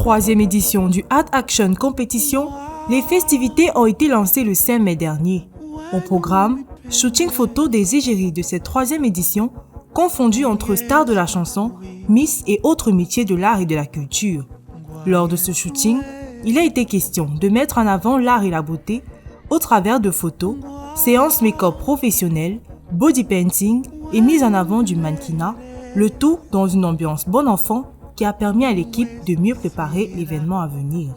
troisième édition du Art Action Competition, les festivités ont été lancées le 5 mai dernier. Au programme, shooting photo des égéries de cette troisième édition, confondus entre stars de la chanson, Miss et autres métiers de l'art et de la culture. Lors de ce shooting, il a été question de mettre en avant l'art et la beauté au travers de photos, séances make-up professionnelles, body painting et mise en avant du mannequinat, le tout dans une ambiance bon enfant qui a permis à l'équipe de mieux préparer l'événement à venir.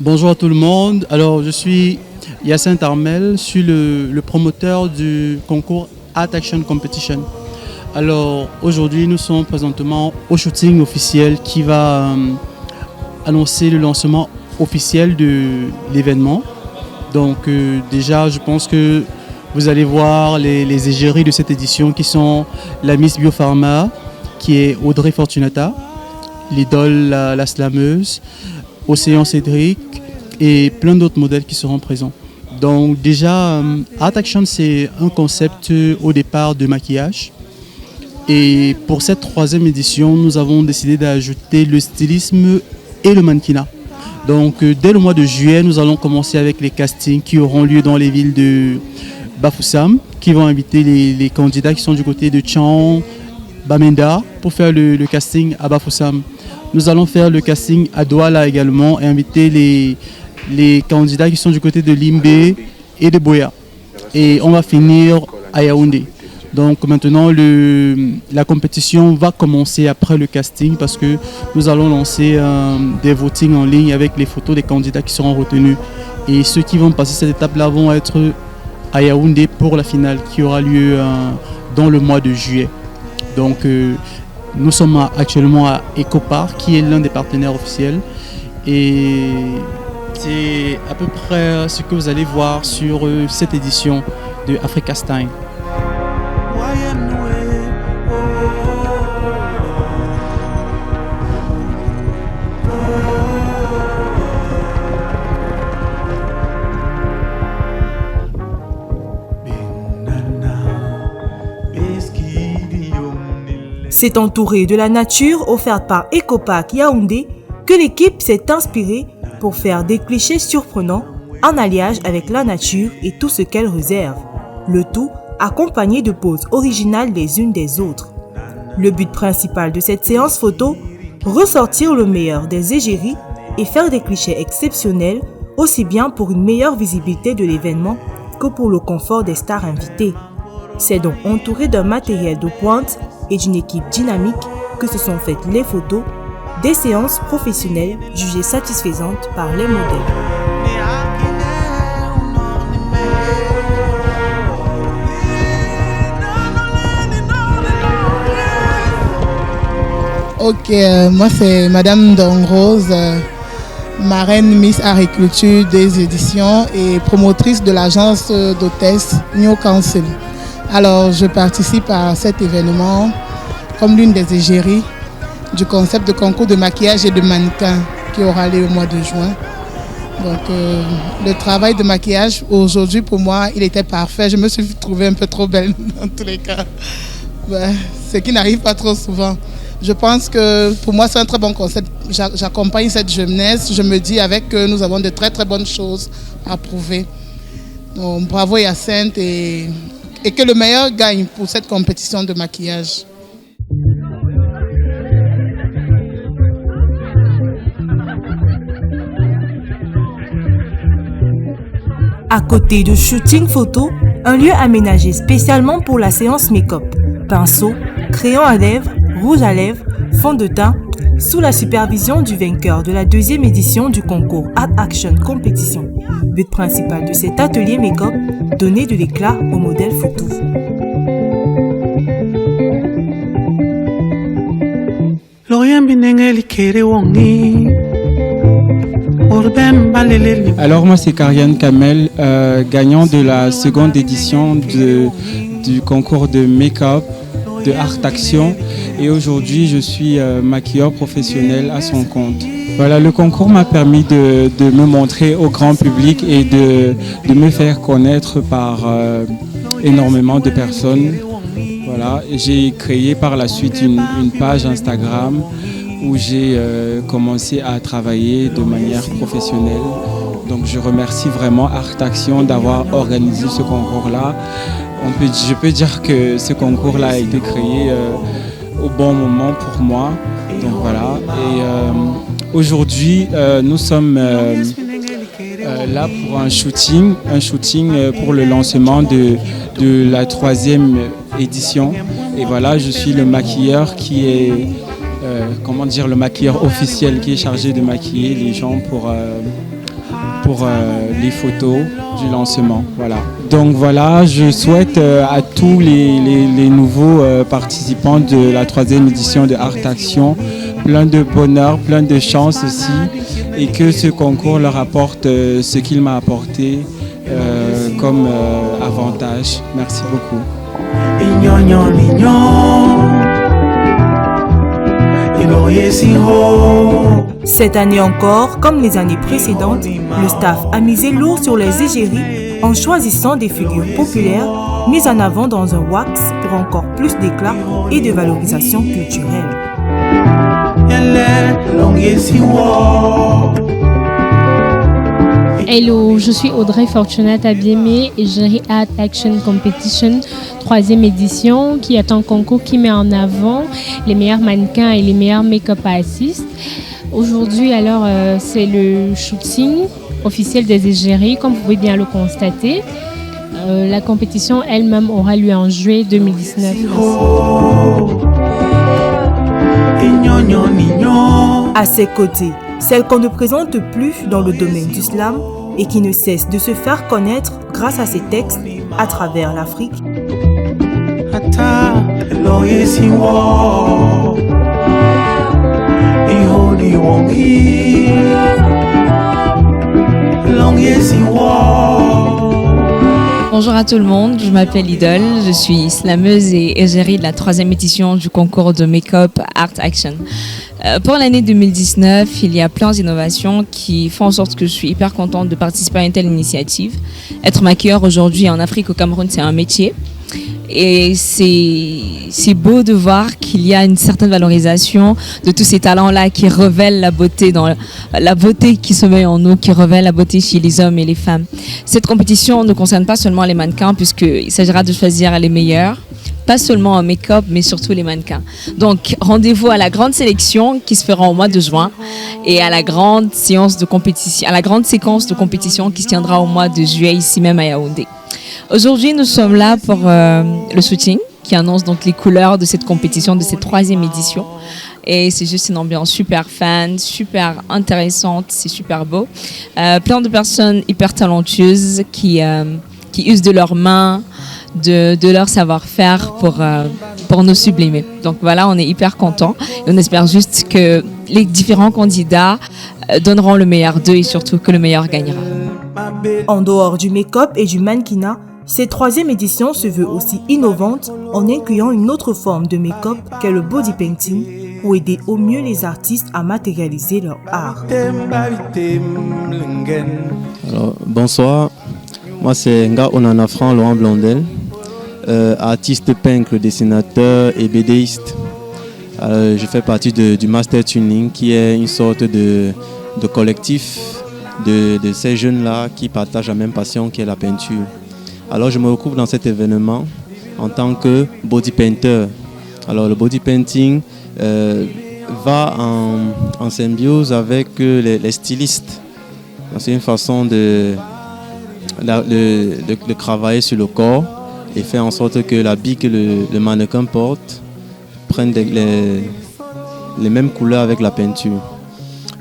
Bonjour à tout le monde. Alors, je suis Yacinthe Armel, je suis le promoteur du concours Art Action Competition. Alors, aujourd'hui, nous sommes présentement au shooting officiel qui va annoncer le lancement officiel de l'événement. Donc, déjà, je pense que vous allez voir les égéries de cette édition qui sont la Miss Biopharma, qui est Audrey Fortunata, l'idole, la slameuse, Océan Cédric et plein d'autres modèles qui seront présents. Donc déjà, Art Action, c'est un concept au départ de maquillage. Et pour cette troisième édition, nous avons décidé d'ajouter le stylisme et le mannequinat. Donc dès le mois de juillet, nous allons commencer avec les castings qui auront lieu dans les villes de Bafoussam, qui vont inviter les candidats qui sont du côté de Tchang, Bamenda, pour faire le casting à Bafoussam. Nous allons faire le casting à Douala également et inviter les candidats qui sont du côté de Limbé et de Boya. Et on va finir à Yaoundé. Donc maintenant, la compétition va commencer après le casting parce que nous allons lancer des votings en ligne avec les photos des candidats qui seront retenus. Et ceux qui vont passer cette étape-là vont être à Yaoundé pour la finale qui aura lieu dans le mois de juillet. Donc nous sommes actuellement à EcoPark qui est l'un des partenaires officiels et c'est à peu près ce que vous allez voir sur cette édition de Africa Style. C'est entouré de la nature offerte par EcoPark Yaoundé que l'équipe s'est inspirée pour faire des clichés surprenants en alliage avec la nature et tout ce qu'elle réserve. Le tout accompagné de poses originales les unes des autres. Le but principal de cette séance photo, ressortir le meilleur des égéries et faire des clichés exceptionnels aussi bien pour une meilleure visibilité de l'événement que pour le confort des stars invitées. C'est donc entouré d'un matériel de pointe et d'une équipe dynamique que se sont faites les photos, des séances professionnelles jugées satisfaisantes par les modèles. Ok, moi c'est Madame Dongrose, marraine Miss Agriculture des éditions et promotrice de l'agence d'hôtesse New Council. Alors, je participe à cet événement comme l'une des égéries du concept de concours de maquillage et de mannequin qui aura lieu au mois de juin. Donc, le travail de maquillage, aujourd'hui, pour moi, il était parfait. Je me suis trouvée un peu trop belle dans tous les cas. Ce qui n'arrive pas trop souvent. Je pense que pour moi, c'est un très bon concept. J'accompagne cette jeunesse. Je me dis avec eux, nous avons de très très bonnes choses à prouver. Donc, bravo Yacinthe et que le meilleur gagne pour cette compétition de maquillage. À côté de shooting photo, un lieu aménagé spécialement pour la séance make-up. Pinceau, crayon à lèvres, rouge à lèvres, fond de teint, sous la supervision du vainqueur de la deuxième édition du concours Art Action Competition. But principal de cet atelier make-up, donner de l'éclat au modèle photo. Alors moi c'est Karian Kamel, gagnant de la seconde édition du concours de make-up de Art Action et aujourd'hui je suis maquilleur professionnel à son compte. Voilà, le concours m'a permis de me montrer au grand public et de me faire connaître par énormément de personnes. Voilà, j'ai créé par la suite une page Instagram où j'ai commencé à travailler de manière professionnelle. Donc je remercie vraiment Art Action d'avoir organisé ce concours-là. Je peux dire que ce concours-là a été créé au bon moment pour moi. Donc voilà. Et aujourd'hui, nous sommes là pour un shooting pour le lancement de la 3e édition. Et voilà, je suis le maquilleur qui est, le maquilleur officiel qui est chargé de maquiller les gens pour les photos du lancement. Voilà. Donc voilà, je souhaite à tous les nouveaux participants de la 3e édition de Art Action plein de bonheur, plein de chance aussi, et que ce concours leur apporte ce qu'il m'a apporté comme avantage. Merci beaucoup. Cette année encore, comme les années précédentes, le staff a misé lourd sur les égéries en choisissant des figures populaires mises en avant dans un wax pour encore plus d'éclat et de valorisation culturelle. Hello, je suis Audrey Fortunata Biemé et égérie Art Action Competition 3e édition, qui est un concours qui met en avant les meilleurs mannequins et les meilleurs make-up artistes. Aujourd'hui, alors, c'est le shooting officiel des égéries, comme vous pouvez bien le constater. La compétition elle-même aura lieu en juillet 2019. À ses côtés, celle qu'on ne présente plus dans le domaine du slam et qui ne cesse de se faire connaître grâce à ses textes à travers l'Afrique. Bonjour à tout le monde, je m'appelle Idole, je suis slameuse et égérie de la 3e édition du concours de make-up Art Action. Pour l'année 2019, il y a plein d'innovations qui font en sorte que je suis hyper contente de participer à une telle initiative. Être maquilleur aujourd'hui en Afrique, au Cameroun, c'est un métier. Et c'est beau de voir qu'il y a une certaine valorisation de tous ces talents-là qui révèlent la beauté, la beauté qui sommeille en nous, qui révèle la beauté chez les hommes et les femmes. Cette compétition ne concerne pas seulement les mannequins, puisqu'il s'agira de choisir les meilleurs, pas seulement en make-up, mais surtout les mannequins. Donc, rendez-vous à la grande sélection qui se fera au mois de juin et à la grande séance de compétition, à la grande séquence de compétition qui se tiendra au mois de juillet ici même à Yaoundé. Aujourd'hui, nous sommes là pour le shooting qui annonce donc les couleurs de cette compétition, de cette 3e édition. Et c'est juste une ambiance super fun, super intéressante, c'est super beau. Plein de personnes hyper talentueuses qui usent de leurs mains, de leur savoir-faire pour nous sublimer. Donc voilà, on est hyper contents. Et on espère juste que les différents candidats donneront le meilleur d'eux et surtout que le meilleur gagnera. En dehors du make-up et du mannequinat, cette 3e édition se veut aussi innovante en incluant une autre forme de make-up qu'est le body painting pour aider au mieux les artistes à matérialiser leur art. Alors, bonsoir, moi c'est Nga Onanafran Laurent Blondel, artiste peintre, dessinateur et bédéiste. Je fais partie du Master Tuning qui est une sorte de collectif de ces jeunes-là qui partagent la même passion qui est la peinture. Alors je me retrouve dans cet événement en tant que body painter. Alors le body painting va en symbiose avec les stylistes. C'est une façon de travailler sur le corps et faire en sorte que l'habit que le mannequin porte prenne les mêmes couleurs avec la peinture.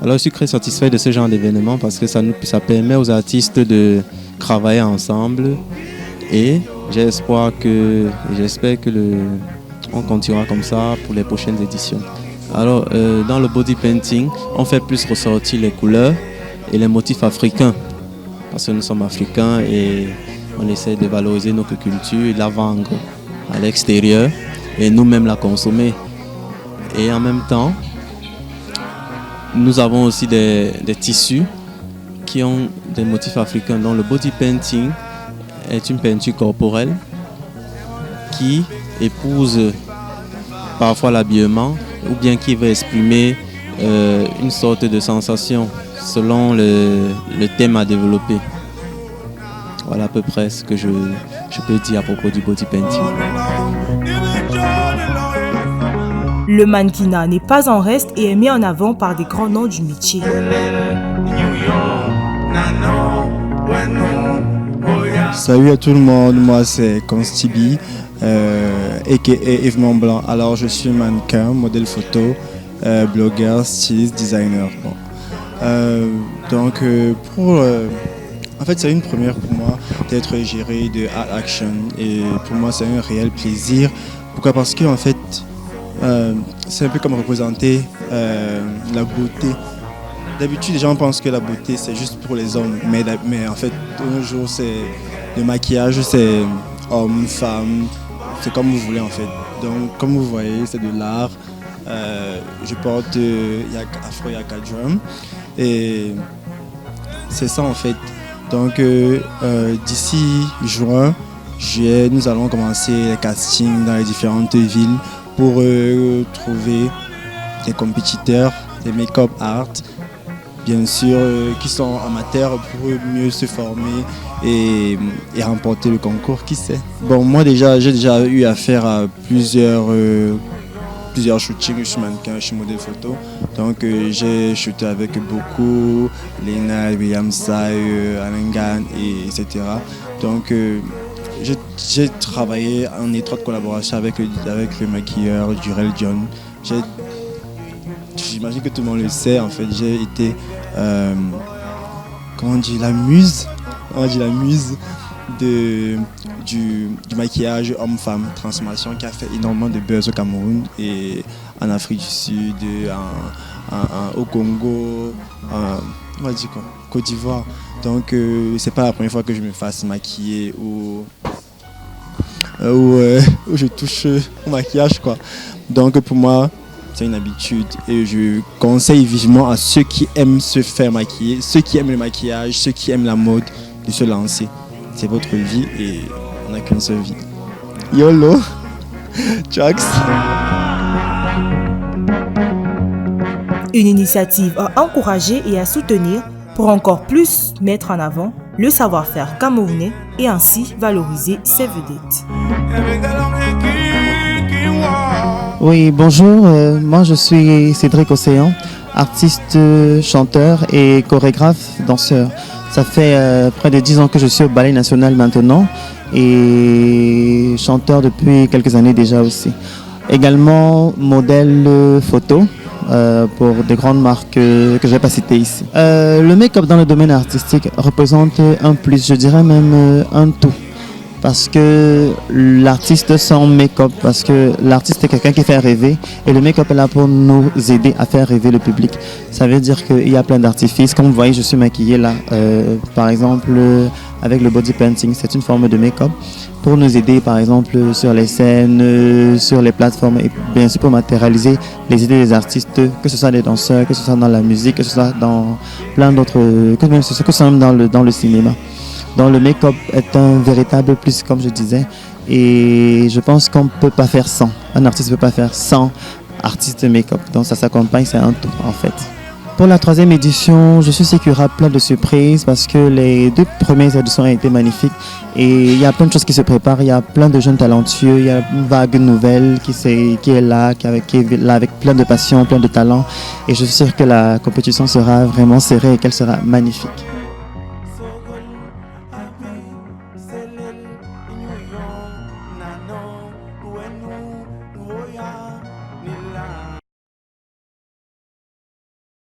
Alors je suis très satisfait de ce genre d'événement parce que ça permet aux artistes de travailler ensemble et j'espère que on continuera comme ça pour les prochaines éditions. Alors dans le body painting, on fait plus ressortir les couleurs et les motifs africains parce que nous sommes africains et on essaie de valoriser notre culture et de la vendre à l'extérieur et nous-mêmes la consommer. Et en même temps, nous avons aussi des tissus qui ont des motifs africains. Donc le body painting est une peinture corporelle qui épouse parfois l'habillement ou bien qui veut exprimer une sorte de sensation selon le thème à développer. Voilà à peu près ce que je peux dire à propos du body painting. Le mannequinat n'est pas en reste et est mis en avant par des grands noms du métier. Salut à tout le monde, moi c'est Constibi, aka Yves Montblanc. Alors je suis mannequin, modèle photo, blogueur, styliste, designer. Bon. En fait c'est une première pour moi d'être géré de Art Action et pour moi c'est un réel plaisir. Pourquoi? Parce que en fait c'est un peu comme représenter la beauté. D'habitude, les gens pensent que la beauté, c'est juste pour les hommes. Mais en fait, de nos jours, le maquillage, c'est homme, femme, c'est comme vous voulez en fait. Donc, comme vous voyez, c'est de l'art. Je porte Afro Yaka Drum. Et c'est ça en fait. Donc, d'ici juin, juillet, nous allons commencer les castings dans les différentes villes pour trouver des compétiteurs, des make-up art, bien sûr, qui sont amateurs pour mieux se former et remporter le concours, qui sait. Bon, moi j'ai déjà eu affaire à plusieurs shootings. Je suis mannequin, je suis modèle photo. Donc j'ai shooté avec beaucoup, Lena, William Sai, Alangan, etc. Donc j'ai travaillé en étroite collaboration avec le maquilleur Durel John. J'imagine que tout le monde le sait, en fait, j'ai été, la muse du maquillage homme-femme, transformation qui a fait énormément de buzz au Cameroun et en Afrique du Sud, au Congo, Côte d'Ivoire. Donc c'est pas la première fois que je me fasse maquiller ou je touche au maquillage, quoi. Donc pour moi, c'est une habitude et je conseille vivement à ceux qui aiment se faire maquiller, ceux qui aiment le maquillage, ceux qui aiment la mode, de se lancer. C'est votre vie et on n'a qu'une seule vie. YOLO, Jax. Une initiative à encourager et à soutenir pour encore plus mettre en avant le savoir-faire camerounais et ainsi valoriser ses vedettes. Oui, bonjour, moi je suis Cédric Océan, artiste, chanteur et chorégraphe, danseur. Ça fait près de 10 ans que je suis au Ballet National maintenant et chanteur depuis quelques années déjà aussi. Également modèle photo pour des grandes marques que je ne vais pas citer ici. Le make-up dans le domaine artistique représente un plus, je dirais même un tout. Parce que l'artiste sans make-up, parce que l'artiste est quelqu'un qui fait rêver et le make-up est là pour nous aider à faire rêver le public. Ça veut dire qu'il y a plein d'artifices. Comme vous voyez, je suis maquillée là, par exemple avec le body painting, c'est une forme de make-up pour nous aider par exemple sur les scènes, sur les plateformes et bien sûr pour matérialiser les idées des artistes, que ce soit des danseurs, que ce soit dans la musique, que ce soit dans plein d'autres, que ce soit même dans le cinéma. Donc le make-up est un véritable plus, comme je disais, et je pense qu'on ne peut pas faire sans. Un artiste ne peut pas faire sans artiste make-up. Donc ça s'accompagne, c'est un tout en fait. Pour la 3e édition, je suis sûr qu'il y aura plein de surprises parce que les 2 premières éditions ont été magnifiques et il y a plein de choses qui se préparent, il y a plein de jeunes talentueux, il y a une vague nouvelle qui est là avec plein de passion, plein de talent et je suis sûr que la compétition sera vraiment serrée et qu'elle sera magnifique.